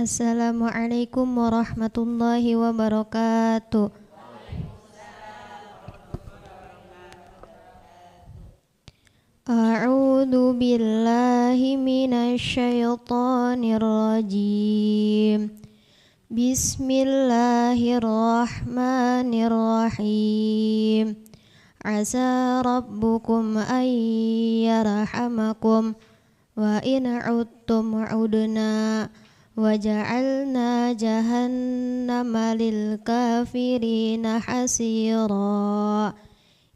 Assalamualaikum warahmatullahi wabarakatuh. A'udzu billahi minasyaitonir rajim. Bismillahirrahmanirrahim. Asa rabbukum an yarhamakum wa in 'udtum 'udna wa ja'alna jahannama lil kafirina hasira.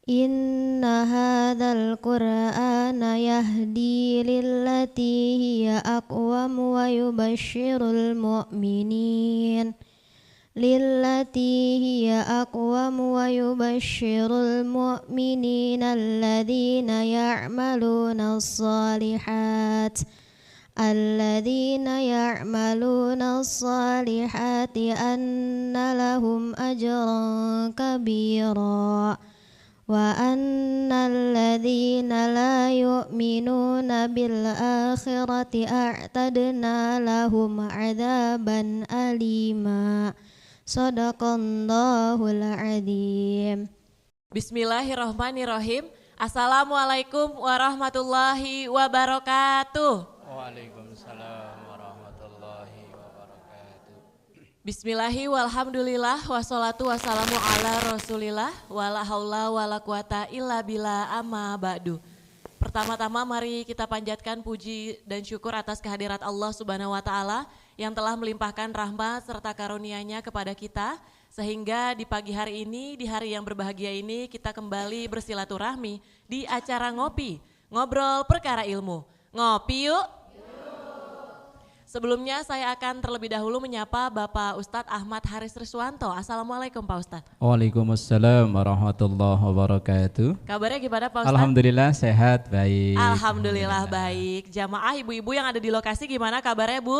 Inna hadzal qur'ana yahdi lillati hiya aqwam wa yubashshirul mu'minin alladhina ya'maluna as-salihati anna lahum ajran kabira wa annal ladzina la yu'minuna bil akhirati a'tadna lahum 'adzaban alima. Shadaqallahul adzim. Bismillahirrahmanirrahim. Assalamualaikum warahmatullahi wabarakatuh. Waalaikumsalam warahmatullahi wabarakatuh. Bismillahi walhamdulillah wassalatu wassalamu ala rasulillah wala haula wala quwata illa billah amma ba'du. Pertama-tama mari kita panjatkan puji dan syukur atas kehadirat Allah Subhanahu wa taala yang telah melimpahkan rahmat serta karunia-Nya kepada kita sehingga di pagi hari ini, di hari yang berbahagia ini kita kembali bersilaturahmi di acara ngobrol perkara ilmu. Ngopi yuk. Sebelumnya saya akan terlebih dahulu menyapa Bapak Ustadz Ahmad Haris Riswanto. Assalamualaikum Pak Ustadz. Waalaikumsalam warahmatullahi wabarakatuh. Kabarnya gimana Pak Ustadz? Alhamdulillah sehat, baik. Alhamdulillah baik. Jamaah ibu-ibu yang ada di lokasi gimana kabarnya Bu?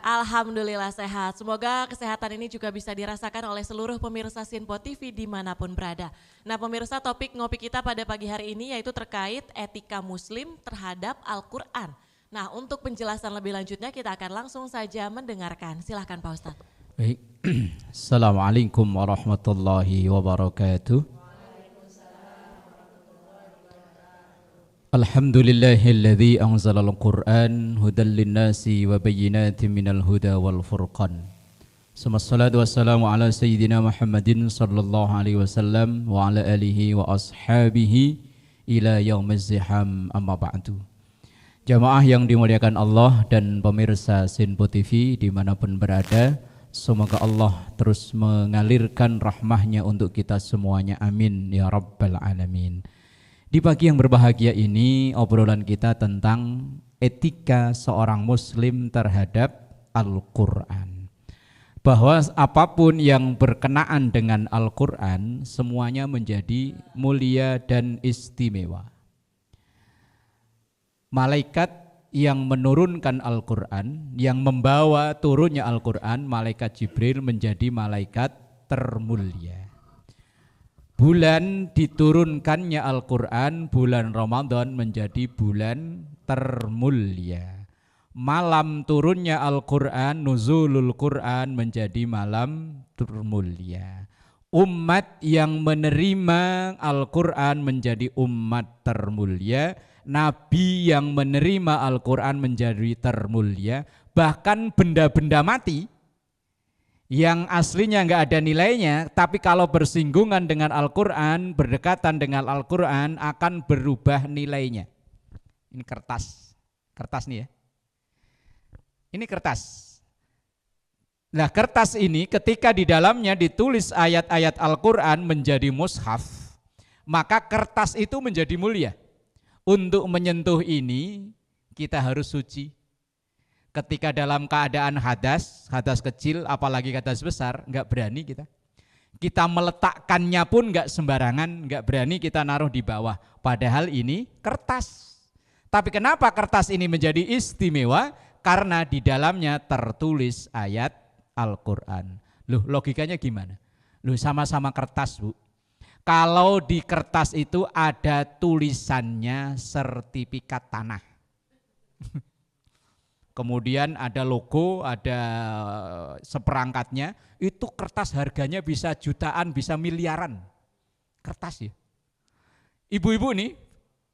Alhamdulillah sehat. Semoga kesehatan ini juga bisa dirasakan oleh seluruh pemirsa Sinpo TV dimanapun berada. Nah pemirsa, topik ngopi kita pada pagi hari ini yaitu terkait etika muslim terhadap Al-Quran. Nah untuk penjelasan lebih lanjutnya kita akan langsung saja mendengarkan. Silahkan Pak Ustadz. Baik. Assalamualaikum warahmatullahi wabarakatuh. Alhamdulillahilladzi anzalal Qur'an hudal linnasi wa bayyinatin minal huda wal furqan. Wassalatu wassalamu ala sayyidina Muhammadin sallallahu alaihi wasallam wa ala alihi wa ashabihi ila yaumil ziham amma ba'du. Jamaah yang dimuliakan Allah dan pemirsa Sinpo TV dimanapun berada, semoga Allah terus mengalirkan rahmahnya untuk kita semuanya, amin ya rabbal alamin. Di pagi yang berbahagia ini obrolan kita tentang etika seorang muslim terhadap Al-Quran. Bahwa apapun yang berkenaan dengan Al-Quran semuanya menjadi mulia dan istimewa. Malaikat yang menurunkan Al-Quran, yang membawa turunnya Al-Quran, malaikat Jibril menjadi malaikat termulia. Bulan diturunkannya Al-Quran, bulan Ramadan menjadi bulan termulia. Malam turunnya Al-Quran, nuzulul Quran menjadi malam termulia. Umat yang menerima Al-Quran menjadi umat termulia. Nabi yang menerima Al-Quran menjadi termulia. Bahkan benda-benda mati yang aslinya nggak ada nilainya, tapi kalau bersinggungan dengan Al-Quran, berdekatan dengan Al-Quran akan berubah nilainya. Ini kertas nih ya. Ini kertas. Nah kertas ini ketika di dalamnya ditulis ayat-ayat Al-Quran menjadi mushaf, maka kertas itu menjadi mulia. Untuk menyentuh ini kita harus suci. Ketika dalam keadaan hadas kecil apalagi hadas besar, enggak berani kita. Kita meletakkannya pun enggak sembarangan, enggak berani kita naruh di bawah. Padahal ini kertas. Tapi kenapa kertas ini menjadi istimewa? Karena di dalamnya tertulis ayat Al-Quran. Loh logikanya gimana? Loh sama-sama kertas Bu. Kalau di kertas itu ada tulisannya sertifikat tanah. kemudian ada logo, ada seperangkatnya, itu kertas harganya bisa jutaan, bisa miliaran. Kertas ya. Ibu-ibu nih,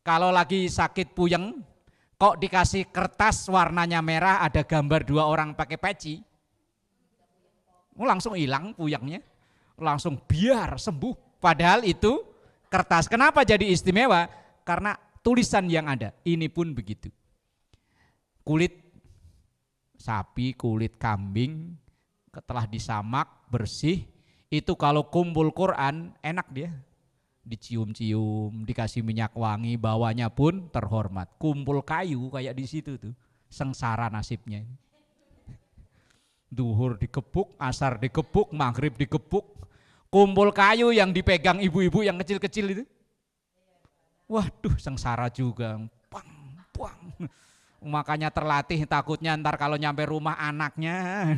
kalau lagi sakit puyeng, kok dikasih kertas warnanya merah, ada gambar 2 orang pakai peci, langsung hilang puyengnya, langsung biar sembuh. Padahal itu kertas. Kenapa jadi istimewa? Karena tulisan yang ada. Ini pun begitu. Kulit sapi, kulit kambing, setelah disamak, bersih, itu kalau kumpul Quran, enak dia. Dicium-cium, dikasih minyak wangi, bawahnya pun terhormat. Kumpul kayu kayak di situ tuh, sengsara nasibnya. Duhur dikepuk, asar dikepuk, maghrib dikepuk. Kumpul kayu yang dipegang ibu-ibu yang kecil-kecil itu. Waduh, sengsara juga. Pang, pang. Makanya terlatih, takutnya ntar kalau nyampe rumah anaknya.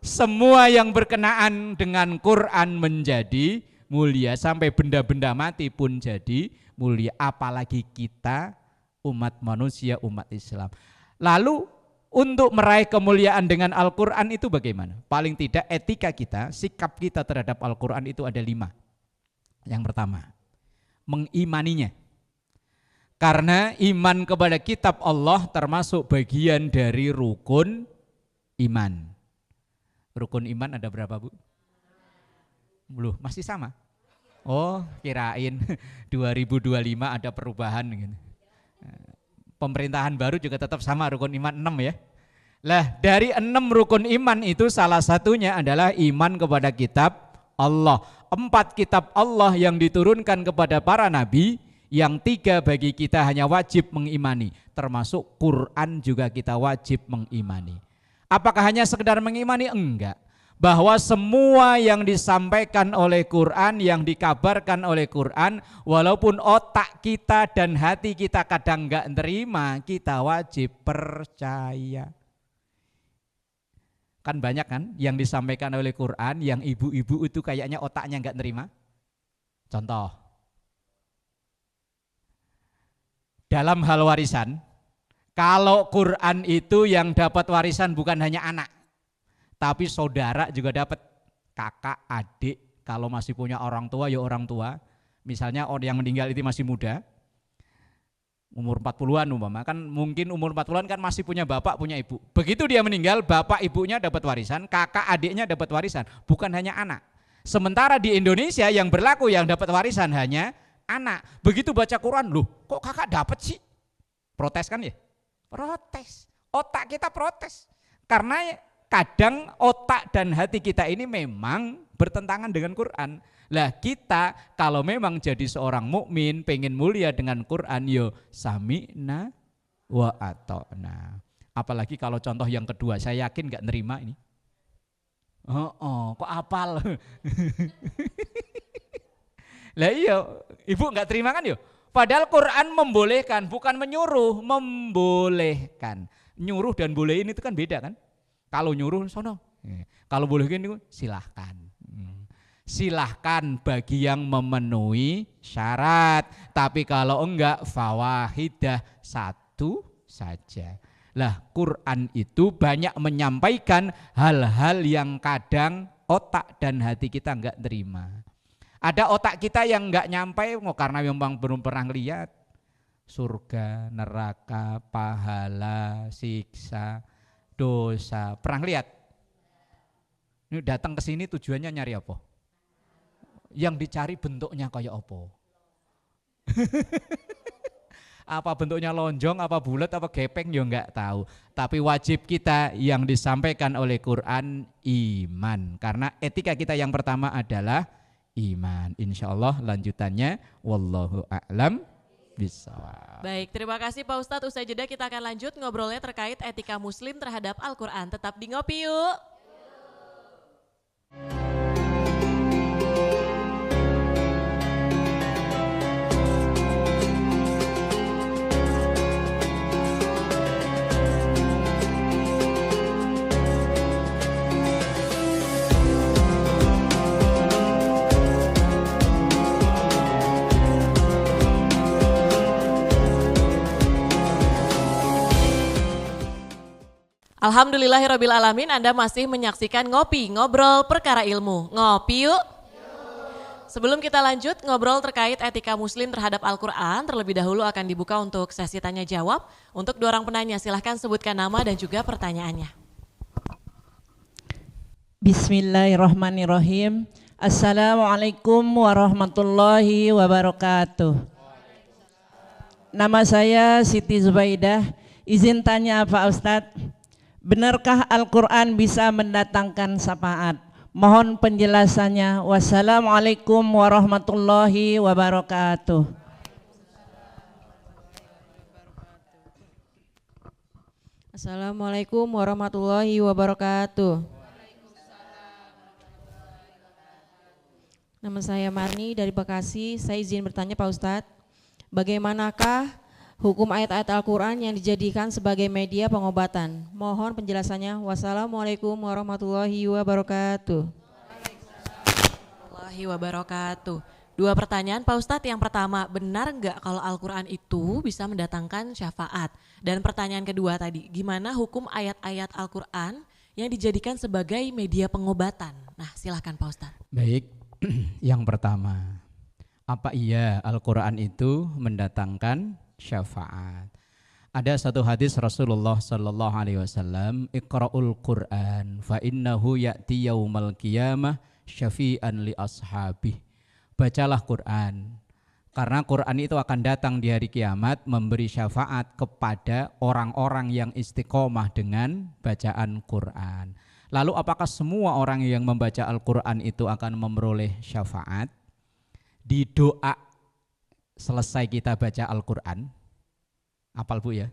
Semua yang berkenaan dengan Quran menjadi mulia, sampai benda-benda mati pun jadi mulia, apalagi kita umat manusia, umat Islam. Lalu untuk meraih kemuliaan dengan Al-Quran itu bagaimana? Paling tidak etika kita, sikap kita terhadap Al-Quran itu ada 5. Yang pertama, mengimaninya. Karena iman kepada kitab Allah termasuk bagian dari rukun iman. Rukun iman ada berapa, Bu? Belum, masih sama? Oh, kirain 2025 ada perubahan gitu. Pemerintahan baru juga tetap sama, rukun iman 6 ya. Lah, dari 6 rukun iman itu salah satunya adalah iman kepada kitab Allah. 4 kitab Allah yang diturunkan kepada para nabi, yang 3 bagi kita hanya wajib mengimani, termasuk Quran juga kita wajib mengimani. Apakah hanya sekedar mengimani? Enggak. Bahwa semua yang disampaikan oleh Quran, yang dikabarkan oleh Quran, walaupun otak kita dan hati kita kadang enggak terima, kita wajib percaya. Kan banyak kan yang disampaikan oleh Quran, yang ibu-ibu itu kayaknya otaknya enggak terima. Contoh, dalam hal warisan, kalau Quran itu yang dapat warisan bukan hanya anak, tapi saudara juga dapat, kakak, adik, kalau masih punya orang tua ya orang tua. Misalnya orang yang meninggal itu masih muda, umur 40-an umpama, kan mungkin umur 40-an kan masih punya bapak, punya ibu. Begitu dia meninggal, bapak ibunya dapat warisan, kakak adiknya dapat warisan, bukan hanya anak. Sementara di Indonesia yang berlaku yang dapat warisan hanya anak. Begitu baca Quran, loh kok kakak dapat sih? Protes kan ya? Protes. Otak kita protes. Karena kadang otak dan hati kita ini memang bertentangan dengan Quran. Lah kita kalau memang jadi seorang mukmin pengen mulia dengan Quran, yo sami'na wa ata'na. Apalagi kalau contoh yang kedua, saya yakin gak nerima ini. Kok apal? Lah iya, ibu nggak terima kan yo? Padahal Quran membolehkan, bukan menyuruh, membolehkan. Nyuruh dan bolehin itu kan beda kan? Kalau nyuruh sono, kalau bolehin itu silahkan. Silahkan bagi yang memenuhi syarat. Tapi kalau enggak, fawahidah, satu saja. Lah Quran itu banyak menyampaikan hal-hal yang kadang otak dan hati kita enggak terima. Ada otak kita yang enggak nyampai karena memang belum pernah lihat surga, neraka, pahala, siksa, dosa. Pernah lihat? Ini datang ke sini tujuannya nyari apa? Yang dicari bentuknya kayak apa? Apa bentuknya lonjong, apa bulat, apa gepeng ya enggak tahu. Tapi wajib kita yang disampaikan oleh Quran iman. Karena etika kita yang pertama adalah iman. Insya Allah lanjutannya wallahu a'lam bishawab. Baik, terima kasih Pak Ustadz. Usai jeda kita akan lanjut ngobrolnya terkait etika muslim terhadap Al-Quran. Tetap di Ngopi Yuk. Alhamdulillahirabbil alamin, Anda masih menyaksikan Ngopi, ngobrol perkara ilmu. Ngopi yuk. Sebelum kita lanjut ngobrol terkait etika muslim terhadap Al-Quran, terlebih dahulu akan dibuka untuk sesi tanya jawab. Untuk dua orang penanya, silahkan sebutkan nama dan juga pertanyaannya. Bismillahirrahmanirrahim. Assalamualaikum warahmatullahi wabarakatuh. Nama saya Siti Zubaidah. Izin tanya Pak Ustadz, benarkah Al-Quran bisa mendatangkan syafaat? Mohon penjelasannya. Wassalamualaikum warahmatullahi wabarakatuh. Assalamualaikum warahmatullahi wabarakatuh. Nama saya Marni dari Bekasi. Saya izin bertanya Pak Ustadz, bagaimanakah hukum ayat-ayat Al-Quran yang dijadikan sebagai media pengobatan? Mohon penjelasannya. Wassalamualaikum warahmatullahi wabarakatuh. Warahmatullahi wabarakatuh. Dua pertanyaan Pak Ustadz. Yang pertama, benar nggak kalau Al-Quran itu bisa mendatangkan syafaat? Dan pertanyaan kedua tadi, gimana hukum ayat-ayat Al-Quran yang dijadikan sebagai media pengobatan? Nah, silahkan Pak Ustadz. Baik, yang pertama, apa iya Al-Quran itu mendatangkan syafaat? Ada satu hadis Rasulullah Sallallahu Alaihi Wasallam, Iqra'ul Quran, fa innahu ya'ti yaumal qiyamah syafi'an li ashabih. Bacalah Quran, karena Quran itu akan datang di hari kiamat memberi syafaat kepada orang-orang yang istiqomah dengan bacaan Quran. Lalu apakah semua orang yang membaca Al-Quran itu akan memperoleh syafaat? Di doa selesai kita baca Al-Quran, apal Bu ya?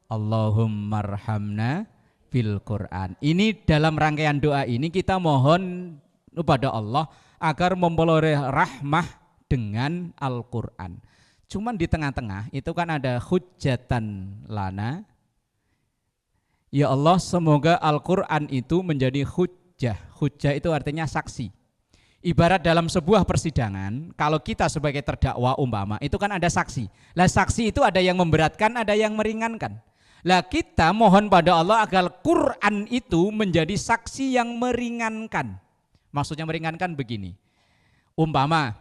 Allahumma arhamna bil Quran. Ini dalam rangkaian doa ini kita mohon kepada Allah agar memperoleh rahmah dengan Al-Quran. Cuman di tengah-tengah itu kan ada hujjatan lana. Ya Allah, semoga Al-Quran itu menjadi hujjah. Hujjah itu artinya saksi. Ibarat dalam sebuah persidangan, kalau kita sebagai terdakwa umpama, itu kan ada saksi. Lah saksi itu ada yang memberatkan, ada yang meringankan. Lah kita mohon pada Allah agar Quran itu menjadi saksi yang meringankan. Maksudnya meringankan begini. Umpama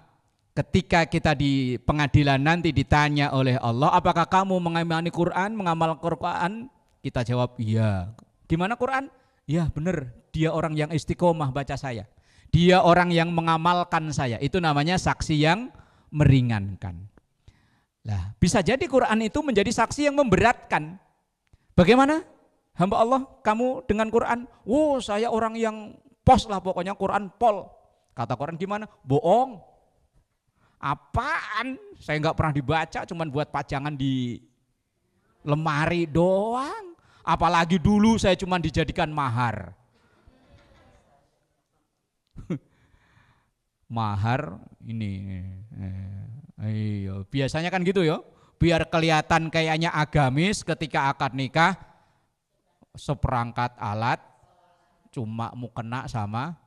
ketika kita di pengadilan nanti ditanya oleh Allah, apakah kamu mengimani Quran, mengamal Quran? Kita jawab iya. Gimana Quran? Ya benar, dia orang yang istiqomah baca saya. Dia orang yang mengamalkan saya. Itu namanya saksi yang meringankan. Lah, bisa jadi Quran itu menjadi saksi yang memberatkan. Bagaimana? Hamba Allah, kamu dengan Quran? Oh, saya orang yang pos lah pokoknya, Quran pol. Kata Quran gimana? Bohong. Apaan? Saya nggak pernah dibaca, cuman buat pajangan di lemari doang. Apalagi dulu saya cuma dijadikan mahar. Mahar ini. Iya, biasanya kan gitu ya. Biar kelihatan kayaknya agamis ketika akad nikah, seperangkat alat cuma mukena sama,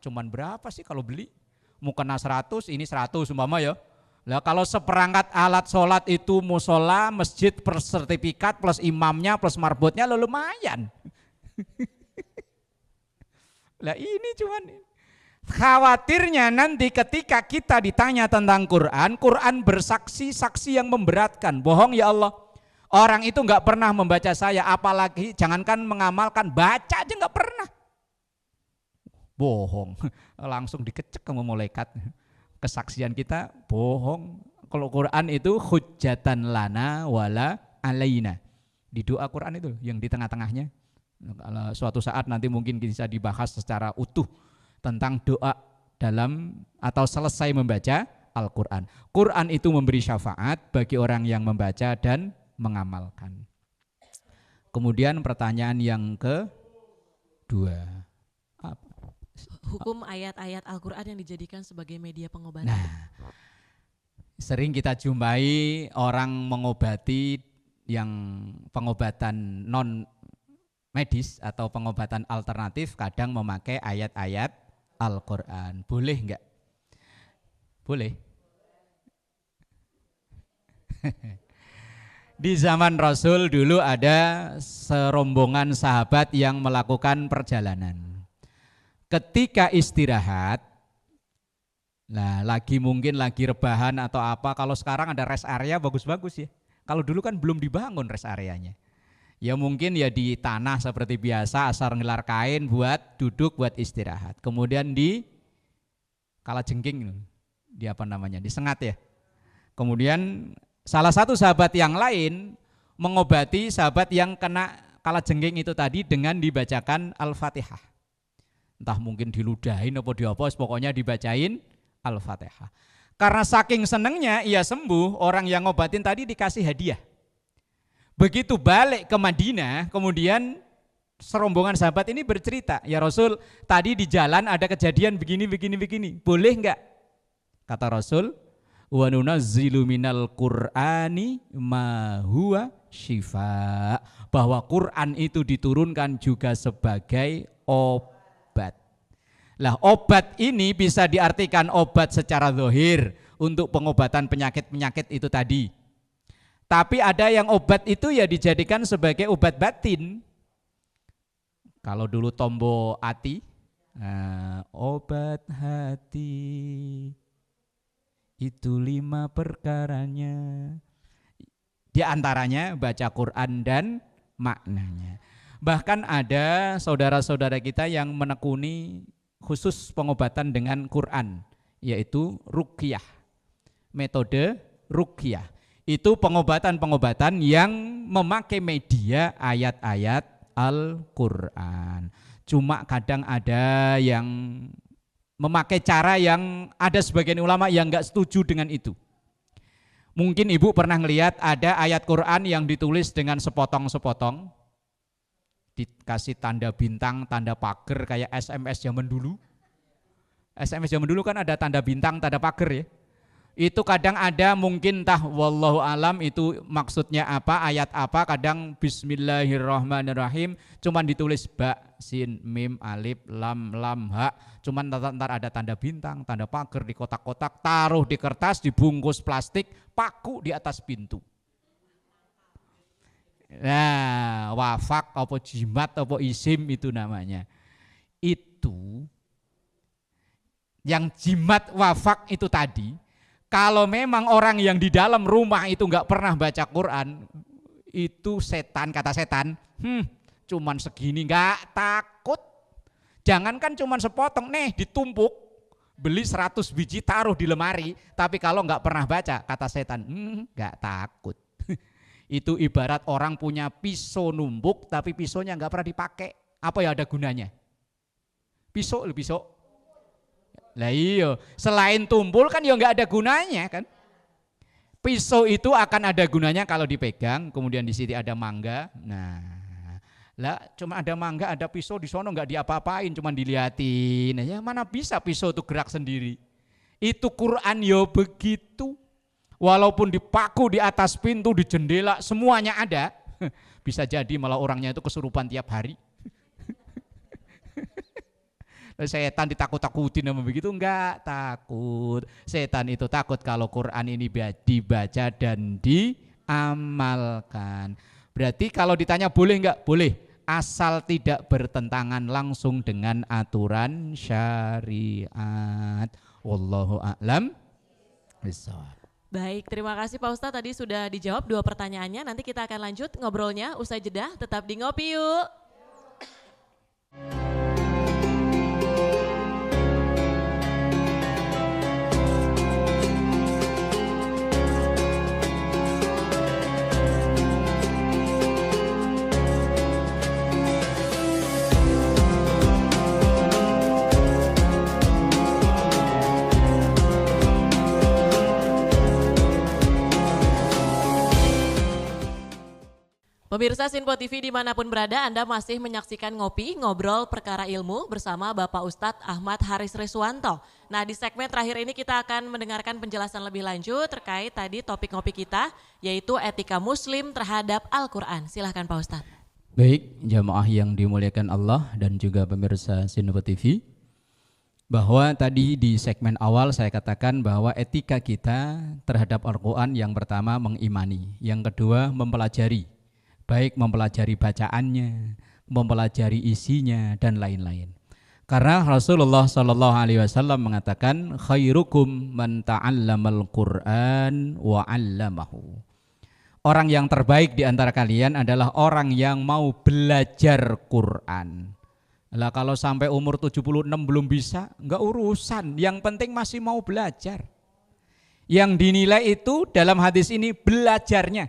cuman berapa sih kalau beli? Mukena 100, ini 100 umpama ya. Lah kalau seperangkat alat sholat itu musola, masjid plus sertifikat plus imamnya plus marbotnya lo lumayan. Lah ini cuman khawatirnya nanti ketika kita ditanya tentang Quran, Quran bersaksi saksi yang memberatkan. Bohong ya Allah. Orang itu nggak pernah membaca saya, apalagi jangankan mengamalkan, baca aja nggak pernah. Bohong, langsung dikecek sama malaikat. Kesaksian kita bohong. Kalau Quran itu hujjatan lana wala alaina. Di doa Quran itu yang di tengah-tengahnya. Kalau suatu saat nanti mungkin bisa dibahas secara utuh tentang doa dalam atau selesai membaca Al-Quran. Quran itu memberi syafaat bagi orang yang membaca dan mengamalkan. Kemudian pertanyaan yang kedua. Hukum ayat-ayat Al-Quran yang dijadikan sebagai media pengobatan. Nah, sering kita jumpai orang mengobati yang pengobatan non medis atau pengobatan alternatif kadang memakai ayat-ayat Al-Quran. Boleh enggak? Boleh. Di zaman Rasul dulu ada serombongan sahabat yang melakukan perjalanan. Ketika istirahat, nah lagi mungkin lagi rebahan atau apa, kalau sekarang ada rest area bagus-bagus ya. Kalau dulu kan belum dibangun rest areanya. Ya mungkin ya di tanah seperti biasa, asal ngelar kain buat duduk, buat istirahat. Kemudian di kalajengking, di apa namanya, disengat ya. Kemudian salah satu sahabat yang lain mengobati sahabat yang kena kalajengking itu tadi dengan dibacakan Al-Fatihah. Entah mungkin diludahin apa diapa, pokoknya dibacain Al-Fatihah. Karena saking senengnya ia sembuh, orang yang ngobatin tadi dikasih hadiah. Begitu balik ke Madinah, kemudian serombongan sahabat ini bercerita, ya Rasul, tadi di jalan ada kejadian begini, boleh enggak? Kata Rasul, wa nunazzilu minal Qur'ani ma huwa syifa, bahwa Quran itu diturunkan juga sebagai obat. Lah obat ini bisa diartikan obat secara zahir untuk pengobatan penyakit-penyakit itu tadi. Tapi ada yang obat itu ya dijadikan sebagai obat batin. Kalau dulu tombo hati, obat hati itu 5 perkaranya. Di antaranya baca Quran dan maknanya. Bahkan ada saudara-saudara kita yang menekuni khusus pengobatan dengan Quran, yaitu ruqyah. Metode ruqyah. Itu pengobatan-pengobatan yang memakai media ayat-ayat Al-Quran. Cuma kadang ada yang memakai cara yang ada sebagian ulama yang enggak setuju dengan itu. Mungkin ibu pernah ngelihat ada ayat Quran yang ditulis dengan sepotong-sepotong, dikasih tanda bintang, tanda pagar kayak SMS zaman dulu. SMS zaman dulu kan ada tanda bintang, tanda pagar ya. Itu kadang ada mungkin entah wallahu alam itu maksudnya apa, ayat apa, kadang bismillahirrahmanirrahim cuman ditulis ba, sin, mim, alif, lam, ha, cuman ntar ada tanda bintang, tanda pagar di kotak-kotak, taruh di kertas, dibungkus plastik, paku di atas pintu. Nah, wafak apa jimat apa isim itu namanya. Itu yang jimat wafak itu tadi, kalau memang orang yang di dalam rumah itu enggak pernah baca Quran, itu setan, kata setan, cuman segini enggak takut. Jangankan cuman sepotong, nih ditumpuk, beli 100 biji taruh di lemari, tapi kalau enggak pernah baca, kata setan, enggak takut. Itu ibarat orang punya pisau numbuk, tapi pisaunya enggak pernah dipakai. Apa ya ada gunanya? Pisau. Lah iya, selain tumpul kan ya enggak ada gunanya kan. Pisau itu akan ada gunanya kalau dipegang, kemudian di sini ada mangga. Nah, lah cuma ada mangga, ada pisau di sono enggak diapa-apain, cuma diliatin. Ya mana bisa pisau itu gerak sendiri. Itu Quran ya begitu. Walaupun dipaku di atas pintu, di jendela, semuanya ada. Bisa jadi malah orangnya itu kesurupan tiap hari. Setan ditakut-takutin sama begitu, enggak takut. Setan itu takut kalau Quran ini dibaca dan diamalkan. Berarti kalau ditanya boleh enggak? Boleh, asal tidak bertentangan langsung dengan aturan syariat. Wallahu a'lam bishawab. Baik, terima kasih Pak Ustadz, tadi sudah dijawab 2 pertanyaannya. Nanti kita akan lanjut ngobrolnya usai jeda, tetap di Ngopi Yuk. Pemirsa Sinpo TV dimanapun berada, Anda masih menyaksikan Ngopi, Ngobrol Perkara Ilmu bersama Bapak Ustadz Ahmad Haris Riswanto. Nah, di segmen terakhir ini kita akan mendengarkan penjelasan lebih lanjut terkait tadi topik ngopi kita, yaitu etika muslim terhadap Al-Quran. Silahkan Pak Ustadz. Baik, jamaah yang dimuliakan Allah dan juga pemirsa Sinpo TV. bahwa tadi di segmen awal saya katakan bahwa etika kita terhadap Al-Quran yang pertama mengimani, yang kedua mempelajari, baik mempelajari bacaannya, mempelajari isinya dan lain-lain. Karena Rasulullah SAW mengatakan khairukum man ta'allamal Qur'an wa 'allamahu. Orang yang terbaik di antara kalian adalah orang yang mau belajar Quran. Lah kalau sampai umur 76 belum bisa, enggak urusan, yang penting masih mau belajar. Yang dinilai itu dalam hadis ini belajarnya.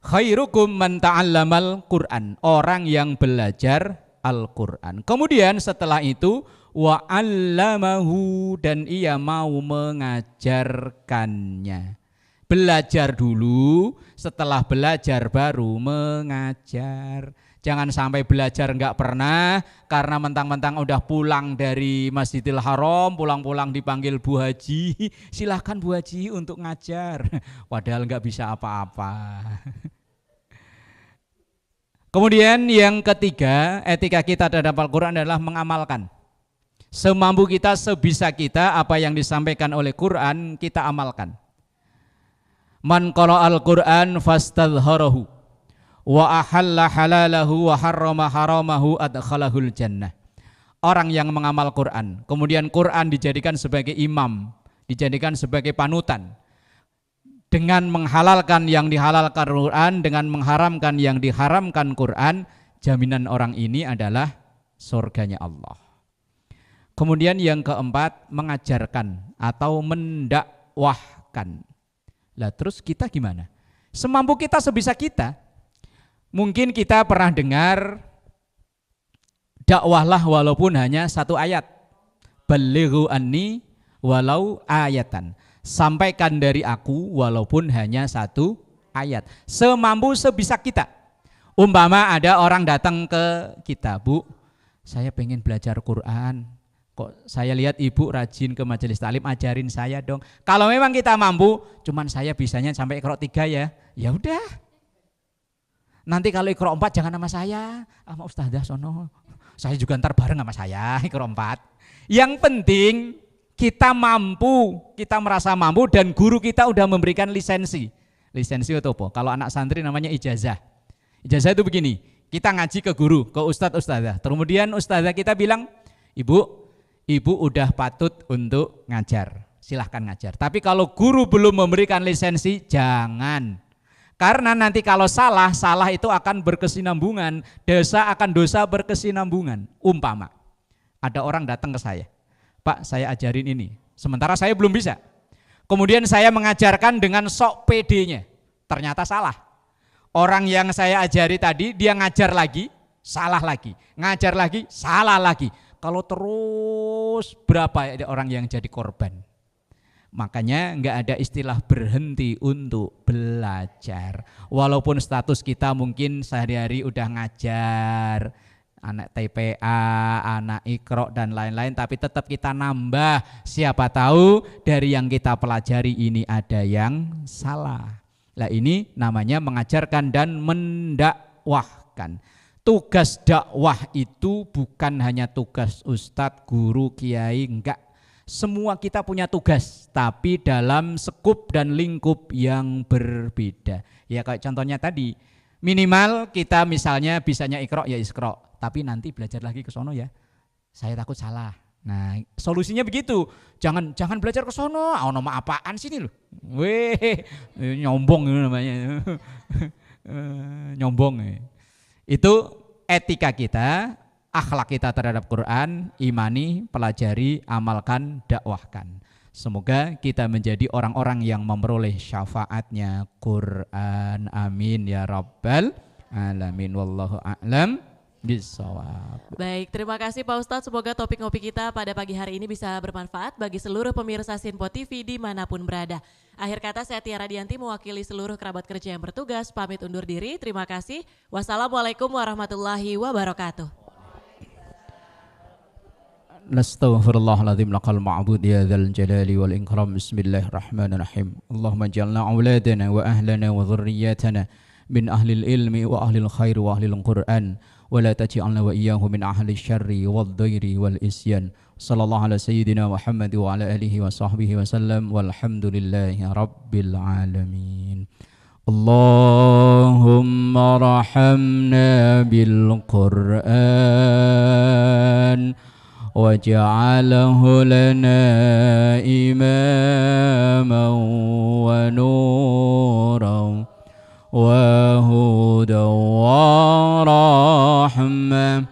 Khairukum man ta'allamal Qur'an, orang yang belajar Al-Quran. Kemudian setelah itu wa 'allamahu, dan ia mau mengajarkannya. Belajar dulu, setelah belajar baru mengajar. Jangan sampai belajar enggak pernah, karena mentang-mentang udah pulang dari Masjidil Haram, pulang-pulang dipanggil Bu Haji, silahkan Bu Haji untuk ngajar, padahal enggak bisa apa-apa. Kemudian yang ketiga, etika kita terhadap Al-Quran adalah mengamalkan. Semampu kita, sebisa kita, apa yang disampaikan oleh Quran kita amalkan. Man qara al-Quran fastadharahu wa ahalla halalahu wa harrama haramahu adkhalahul jannah. Orang yang mengamal Quran, kemudian Quran dijadikan sebagai imam, dijadikan sebagai panutan, dengan menghalalkan yang dihalalkan Quran, dengan mengharamkan yang diharamkan Quran, jaminan orang ini adalah surganya Allah. Kemudian yang keempat, mengajarkan atau mendakwahkan. Lah terus kita gimana? Semampu kita, sebisa kita. Mungkin kita pernah dengar dakwahlah walaupun hanya satu ayat. Balighu anni walau ayatan. Sampaikan dari aku walaupun hanya satu ayat. Semampu sebisa kita. Umpama ada orang datang ke kita, Bu, saya pengen belajar Quran. Kok saya lihat ibu rajin ke majelis taklim, ajarin saya dong. Kalau memang kita mampu, cuman saya bisanya sampai Iqra 3 ya. Ya udah. Nanti kalau Iqra 4 jangan sama saya, sama Ustazah sono. Saya juga ntar bareng sama saya Iqra 4. Yang penting kita mampu, kita merasa mampu dan guru kita udah memberikan lisensi. Lisensi itu apa? Kalau anak santri namanya ijazah. Ijazah itu begini, kita ngaji ke guru, ke ustadz ustazah. Kemudian ustazah kita bilang, Ibu udah patut untuk ngajar, silahkan ngajar. Tapi kalau guru belum memberikan lisensi, jangan. Karena nanti kalau salah itu akan berkesinambungan, dosa akan dosa berkesinambungan. Umpama, ada orang datang ke saya, Pak saya ajarin ini, sementara saya belum bisa. Kemudian saya mengajarkan dengan sok PD-nya, ternyata salah. Orang yang saya ajari tadi, dia ngajar lagi, salah lagi. Ngajar lagi, salah lagi. Kalau terus berapa orang yang jadi korban? Makanya enggak ada istilah berhenti untuk belajar. Walaupun status kita mungkin sehari-hari udah ngajar, anak TPA, anak Iqra dan lain-lain, tapi tetap kita nambah. Siapa tahu dari yang kita pelajari ini ada yang salah. Lah ini namanya mengajarkan dan mendakwahkan. Tugas dakwah itu bukan hanya tugas ustadz, guru, kiai, enggak. Semua kita punya tugas, tapi dalam skup dan lingkup yang berbeda. Ya kayak contohnya tadi, minimal kita misalnya bisanya Iqra ya Iqra, tapi nanti belajar lagi ke sono ya. Saya takut salah. Nah, solusinya begitu. Jangan belajar ke sono. Oh, nama apaan sini loh? Weh, nyombong itu namanya. Nyombong. Itu etika kita, akhlak kita terhadap Quran, imani, pelajari, amalkan, dakwahkan. Semoga kita menjadi orang-orang yang memperoleh syafaatnya Quran. Amin ya rabbal alamin. Wallahu a'lam bishawab. Baik, terima kasih Pak Ustadz. Semoga topik ngopi kita pada pagi hari ini bisa bermanfaat bagi seluruh pemirsa Sinpo TV dimanapun berada. Akhir kata saya Tiara Dianti mewakili seluruh kerabat kerja yang bertugas. Pamit undur diri, terima kasih. Wassalamualaikum warahmatullahi wabarakatuh. Nastaghfirullahaladzim laqal ma'bud ya dzal jalali wal ikram. Bismillahirrahmanirrahim. Allahumma ij'alna auladana wa ahlana wa dhurriyyatana من أهل العلم وأهل الخير وأهل القرآن ولا تجعلنا وإياهم من أهل الشر والضير والإسيان صلى الله على سيدنا محمد وعلى آله وصحبه وسلم والحمد لله رب العالمين اللهم ارحمنا بالقرآن واجعله لنا إماما ونورا وهدى ورحمة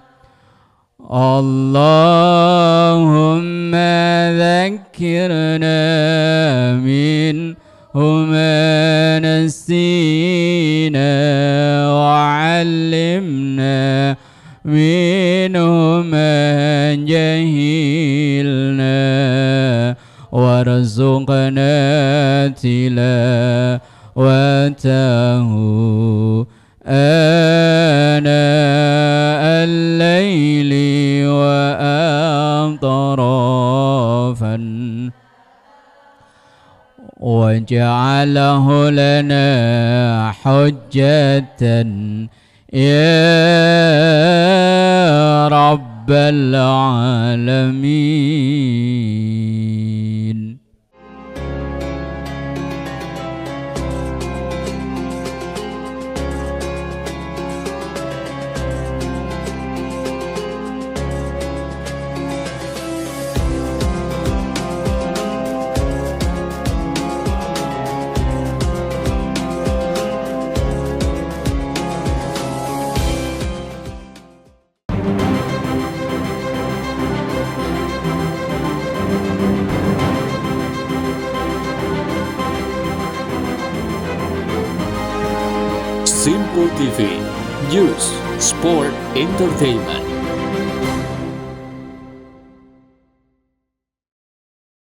اللهم ذكرنا منه ما نسينا وعلمنا منه ما جهلنا وارزقنا تلاوته آناء الليل وأطرافا واجعله لنا حجة يا رب العالمين. Simple TV, News, Sport, Entertainment.